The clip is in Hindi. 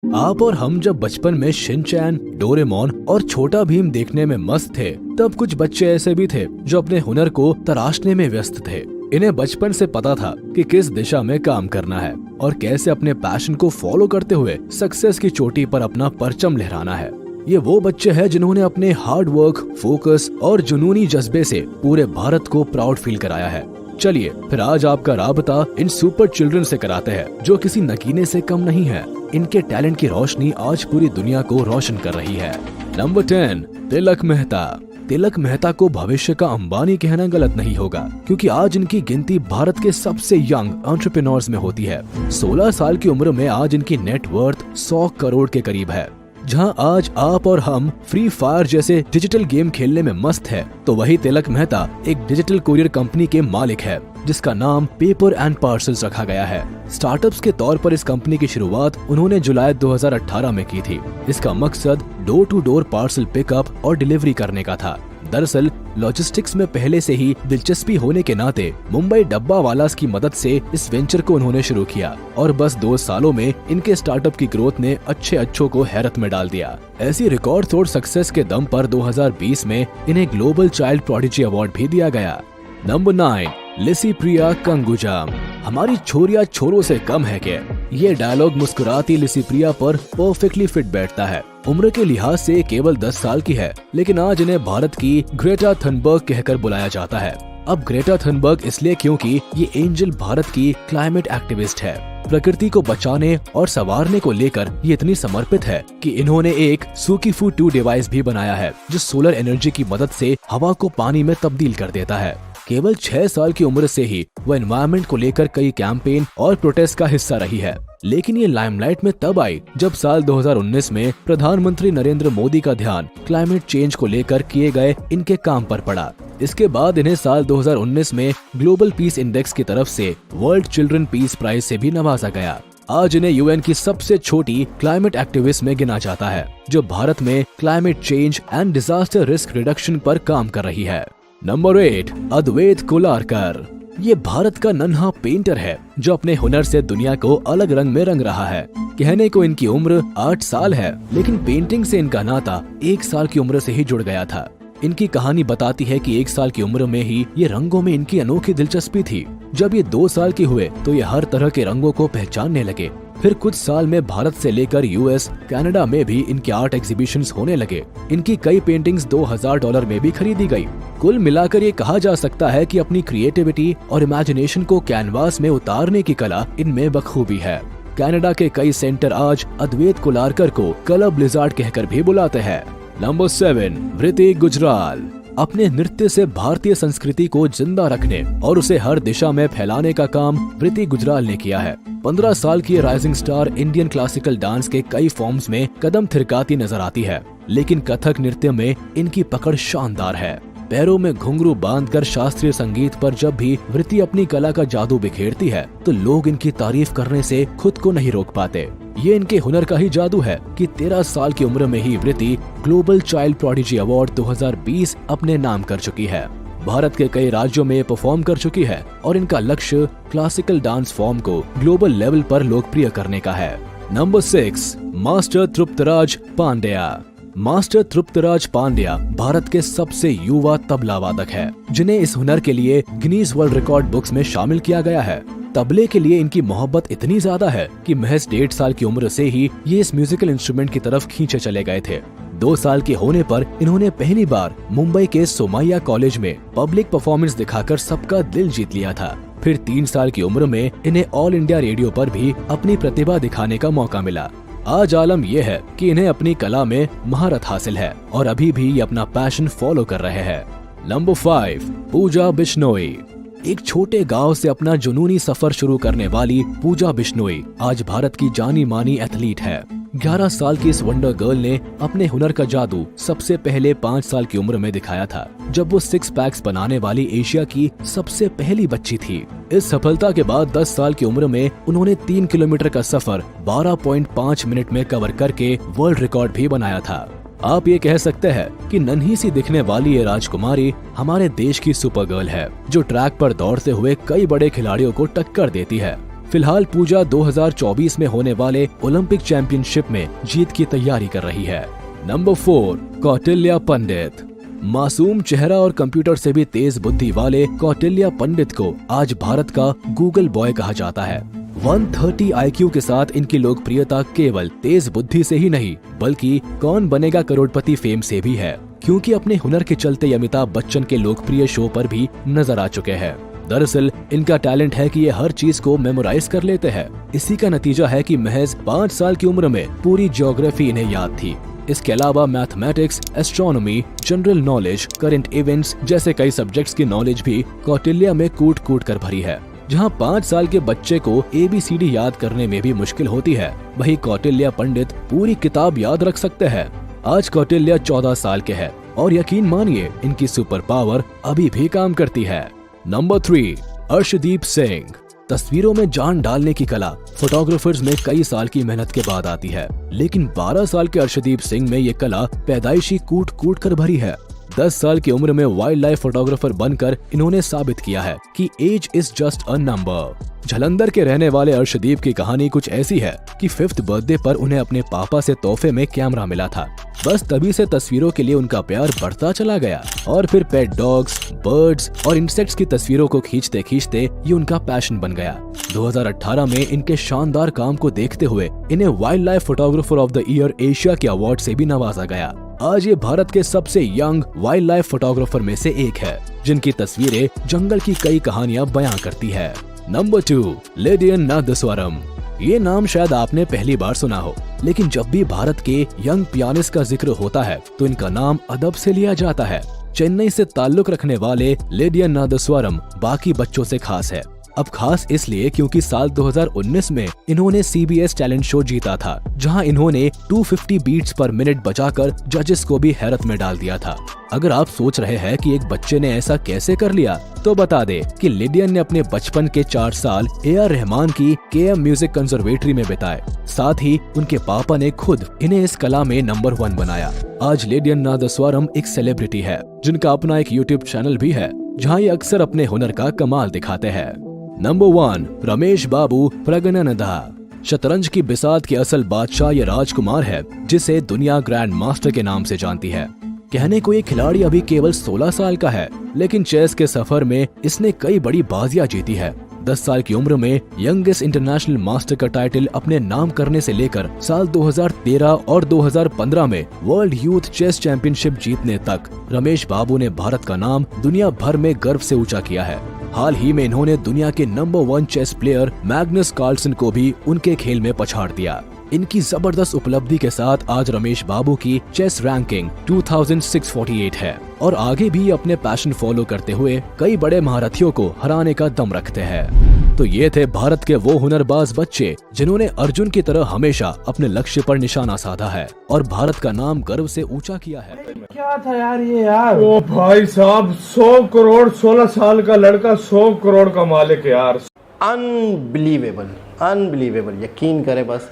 आप और हम जब बचपन में शिनचैन, डोरेमोन और छोटा भीम देखने में मस्त थे, तब कुछ बच्चे ऐसे भी थे जो अपने हुनर को तराशने में व्यस्त थे। इन्हें बचपन से पता था कि किस दिशा में काम करना है और कैसे अपने पैशन को फॉलो करते हुए सक्सेस की चोटी पर अपना परचम लहराना है। ये वो बच्चे हैं जिन्होंने अपने हार्ड वर्क, फोकस और जुनूनी जज्बे से पूरे भारत को प्राउड फील कराया है। चलिए फिर आज आपका राबता इन सुपर चिल्ड्रन से कराते हैं जो किसी नगीने से कम नहीं है। इनके टैलेंट की रोशनी आज पूरी दुनिया को रोशन कर रही है। नंबर 10, तिलक मेहता। तिलक मेहता को भविष्य का अंबानी कहना गलत नहीं होगा, क्योंकि आज इनकी गिनती भारत के सबसे यंग एंटरप्रेन्योर्स में होती है। 16 साल की उम्र में आज इनकी नेटवर्थ 100 करोड़ के करीब है। जहां आज आप और हम फ्री फायर जैसे डिजिटल गेम खेलने में मस्त है, तो वही तिलक मेहता एक डिजिटल कुरियर कंपनी के मालिक है जिसका नाम पेपर एंड पार्सल्स रखा गया है। स्टार्टअप्स के तौर पर इस कंपनी की शुरुआत उन्होंने जुलाई 2018 में की थी। इसका मकसद door to door parcel pickup और डिलीवरी करने का था। दरअसल लॉजिस्टिक्स में पहले से ही दिलचस्पी होने के नाते मुंबई डब्बावालास की मदद से इस वेंचर को उन्होंने शुरू किया और बस 2 सालों में इनके स्टार्टअप की ग्रोथ ने अच्छों को हैरत में डाल दिया। ऐसी रिकॉर्ड तोड़ सक्सेस के दम पर 2020 में इन्हें ग्लोबल चाइल्ड प्रोडिजी अवार्ड भी दिया गया। नंबर 9, लिसिप्रिया कंगुजाम। हमारी छोरिया छोरों से कम है क्या? ये डायलॉग मुस्कुराती लिसिप्रिया पर परफेक्टली फिट बैठता है। उम्र के लिहाज से केवल 10 साल की है, लेकिन आज इन्हें भारत की ग्रेटा थनबर्ग कहकर बुलाया जाता है। अब ग्रेटा थनबर्ग इसलिए क्योंकि ये एंजल भारत की क्लाइमेट एक्टिविस्ट है। प्रकृति को बचाने और संवारने को लेकर ये इतनी समर्पित है कि इन्होंने एक सुकीफू 2 डिवाइस भी बनाया है जो सोलर एनर्जी की मदद से हवा को पानी में तब्दील कर देता है। केवल 6 साल की उम्र से ही वह एनवायरनमेंट को लेकर कई कैंपेन और प्रोटेस्ट का हिस्सा रही है, लेकिन ये लाइमलाइट में तब आई जब साल 2019 में प्रधानमंत्री नरेंद्र मोदी का ध्यान क्लाइमेट चेंज को लेकर किए गए इनके काम पर पड़ा। इसके बाद इन्हें साल 2019 में ग्लोबल पीस इंडेक्स की तरफ से वर्ल्ड चिल्ड्रन पीस प्राइज से भी नवाजा गया। आज इन्हें यूएन की सबसे छोटी क्लाइमेट एक्टिविस्ट में गिना जाता है, जो भारत में climate change and disaster risk reduction पर काम कर रही है। नंबर 8, अद्वैत कोलारकर। ये भारत का नन्हा पेंटर है जो अपने हुनर से दुनिया को अलग रंग में रंग रहा है। कहने को इनकी उम्र 8 साल है, लेकिन पेंटिंग से इनका नाता 1 साल की उम्र से ही जुड़ गया था। इनकी कहानी बताती है कि 1 साल की उम्र में ही ये रंगों में इनकी अनोखी दिलचस्पी थी। जब ये 2 साल के हुए तो ये हर तरह के रंगों को पहचानने लगे। फिर कुछ साल में भारत से लेकर यूएस, कनाडा में भी इनके आर्ट एग्जीबिशंस होने लगे। इनकी कई पेंटिंग्स $2000 में भी खरीदी गई। कुल मिलाकर ये कहा जा सकता है कि अपनी क्रिएटिविटी और इमेजिनेशन को कैनवास में उतारने की कला इनमें बखूबी है। कनाडा के कई सेंटर आज अद्वैत कोलारकर को कलर ब्लिजार्ड कहकर भी बुलाते हैं। नंबर 7, वृति गुजराल। अपने नृत्य से भारतीय संस्कृति को जिंदा रखने और उसे हर दिशा में फैलाने का काम वृति गुजराल ने किया है। 15 साल की rising star Indian classical dance के कई फॉर्म्स में कदम थिरकाती नजर आती है, लेकिन कथक नृत्य में इनकी पकड़ शानदार है। पैरों में घुंघरू बांधकर शास्त्रीय संगीत पर जब भी वृति अपनी कला का जादू बिखेरती है तो लोग इनकी तारीफ करने से खुद को नहीं रोक पाते। ये इनके हुनर का ही जादू है कि 13 साल की उम्र में ही वृति ग्लोबल चाइल्ड प्रोडिजी अवार्ड 2020 अपने नाम कर चुकी है। भारत के कई राज्यों में परफॉर्म कर चुकी है और इनका लक्ष्य क्लासिकल डांस फॉर्म को ग्लोबल लेवल पर लोकप्रिय करने का है। Number 6, master Triptraj Pandya. Master Triptraj Pandya Bharat के सबसे युवा तबला वादक है, जिन्हें इस हुनर के लिए गिनीज वर्ल्ड रिकॉर्ड बुक्स में शामिल किया गया है। तबले के लिए इनकी मोहब्बत इतनी ज्यादा है कि महज 1.5 साल की उम्र से ही ये इस म्यूजिकल इंस्ट्रूमेंट की तरफ खींचे चले गए थे। 2 साल के होने पर इन्होंने पहली बार मुंबई के सोमैया कॉलेज में पब्लिक परफॉर्मेंस दिखाकर सबका दिल जीत लिया था। फिर 3 साल की उम्र में इन्हें ऑल इंडिया रेडियो पर भी अपनी प्रतिभा दिखाने का मौका मिला। आज आलम यह है कि इन्हें अपनी कला में महारत हासिल है और अभी भी ये अपना पैशन फॉलो कर रहे हैं। नंबर 5, पूजा बिश्नोई। एक छोटे गांव से अपना जुनूनी सफर शुरू करने वाली पूजा बिश्नोई आज भारत की जानी मानी एथलीट है। 11 साल की इस वंडर गर्ल ने अपने हुनर का जादू सबसे पहले 5 साल की उम्र में दिखाया था, जब वो 6 पैक्स बनाने वाली एशिया की सबसे पहली बच्ची थी। इस सफलता के बाद 10 साल की उम्र में उन्होंने 3 किलोमीटर का सफर 12.5 मिनट में कवर करके वर्ल्ड रिकॉर्ड भी बनाया था। आप ये कह सकते हैं कि नन्ही सी दिखने वाली ये राजकुमारी हमारे देश की सुपर गर्ल है, जो ट्रैक पर दौड़ते हुए कई बड़े खिलाड़ियों को टक्कर देती है। फिलहाल पूजा 2024 में होने वाले ओलंपिक चैंपियनशिप में जीत की तैयारी कर रही है। नंबर 4, कौटिल्य पंडित। मासूम चेहरा और कंप्यूटर से भी तेज बुद्धि वाले कौटिल्य पंडित को आज भारत का गूगल बॉय कहा जाता है। 130 IQ के साथ इनकी लोकप्रियता केवल तेज बुद्धि से ही नहीं बल्कि कौन बनेगा करोड़पति फेम से भी है, क्योंकि अपने हुनर के चलते अमिताभ बच्चन के लोकप्रिय शो पर भी नजर आ चुके हैं। दरअसल इनका टैलेंट है कि ये हर चीज को मेमोराइज कर लेते हैं। इसी का नतीजा है कि महज 5 साल की उम्र में पूरी ज्योग्राफी इन्हें याद थी। इसके अलावा mathematics, astronomy, general knowledge, current events जैसे कई सब्जेक्ट्स की नॉलेज भी कौटिल्य में कूट कूट कर भरी है। जहां 5 साल के बच्चे को ABCD याद करने में भी मुश्किल होती है, वहीं कौटिल्य पंडित पूरी किताब याद रख सकते हैं। आज कौटिल्य 14 साल के हैं और यकीन मानिए इनकी सुपर पावर अभी भी काम करती है। नंबर 3, अर्शदीप सिंह। तस्वीरों में जान डालने की कला फोटोग्राफर्स में कई साल की मेहनत के बाद आती है, लेकिन 12 साल के अर्शदीप सिंह में ये कला पैदाइशी कूट कूट कर भरी है। 10 साल की उम्र में वाइल्ड लाइफ फोटोग्राफर बनकर इन्होंने साबित किया है कि age is just a number. Jalandhar के रहने वाले अर्शदीप की कहानी कुछ ऐसी है कि 5th बर्थडे पर उन्हें अपने पापा से तोहफे में कैमरा मिला था। बस तभी से तस्वीरों के लिए उनका प्यार बढ़ता चला गया और फिर पेट डॉग्स, बर्ड्स और इंसेक्ट्स की तस्वीरों को खींचते खींचते ये उनका पैशन बन गया। 2018 में इनके शानदार काम को देखते हुए इन्हें wild life photographer of the year Asia के अवार्ड से भी नवाजा गया। आज ये भारत के सबसे यंग वाइल्ड लाइफ फोटोग्राफर में से एक है, जिनकी तस्वीरें जंगल की कई कहानियां बयां करती है। नंबर 2, लेडियन नादस्वरम। ये नाम शायद आपने पहली बार सुना हो, लेकिन जब भी भारत के यंग पियानिस्ट का जिक्र होता है तो इनका नाम अदब से लिया जाता है। चेन्नई से ताल्लुक रखने वाले लेडियन नादस्वरम बाकी बच्चों से खास है। अब खास इसलिए क्योंकि साल 2019 में इन्होंने CBS टैलेंट शो जीता था, जहां इन्होंने 250 बीट्स पर मिनट बजाकर जजेस को भी हैरत में डाल दिया था। अगर आप सोच रहे हैं कि एक बच्चे ने ऐसा कैसे कर लिया, तो बता दे कि लेडियन ने अपने बचपन के 4 साल AR रहमान की KM म्यूजिक कंजर्वेटरी में बिताए। साथ ही उनके पापा ने खुद इन्हें इस कला में नंबर 1 बनाया। आज लेडियन नादस्वरम एक सेलिब्रिटी है, जिनका अपना एक YouTube चैनल भी है, जहाँ ये अक्सर अपने हुनर का कमाल दिखाते हैं। नंबर 1, रमेश बाबू प्रगननदा। शतरंज की बिसात के असल बादशाह ये राजकुमार है, जिसे दुनिया ग्रैंड मास्टर के नाम से जानती है। कहने को ये खिलाड़ी अभी केवल 16 साल का है, लेकिन चेस के सफर में इसने कई बड़ी बाजियां जीती है। 10 साल की उम्र में यंगेस्ट इंटरनेशनल मास्टर का टाइटल अपने नाम करने से लेकर साल 2013 और 2015 में वर्ल्ड यूथ चेस चैंपियनशिप जीतने तक रमेश बाबू ने भारत का नाम दुनिया भर में गर्व से ऊंचा किया है। हाल ही में इन्होंने दुनिया के number 1 chess player Magnus Carlsen को भी उनके खेल में पछाड़ दिया। इनकी जबरदस्त उपलब्धि के साथ आज रमेश बाबू की चेस रैंकिंग 2648 है और आगे भी अपने पैशन फॉलो करते हुए कई बड़े महारथियों को हराने का दम रखते हैं। तो ये थे भारत के वो हुनरबाज बच्चे जिन्होंने अर्जुन की तरह हमेशा अपने लक्ष्य पर निशाना साधा है और भारत का नाम गर्व से ऊंचा किया है। क्या था यार ये यार? ओ भाई साहब, 100 करोड़ 16 साल का लड़का 100 करोड़ का मालिक यार। अनबिलीवेबल, अनबिलीवेबल, यकीन करे बस।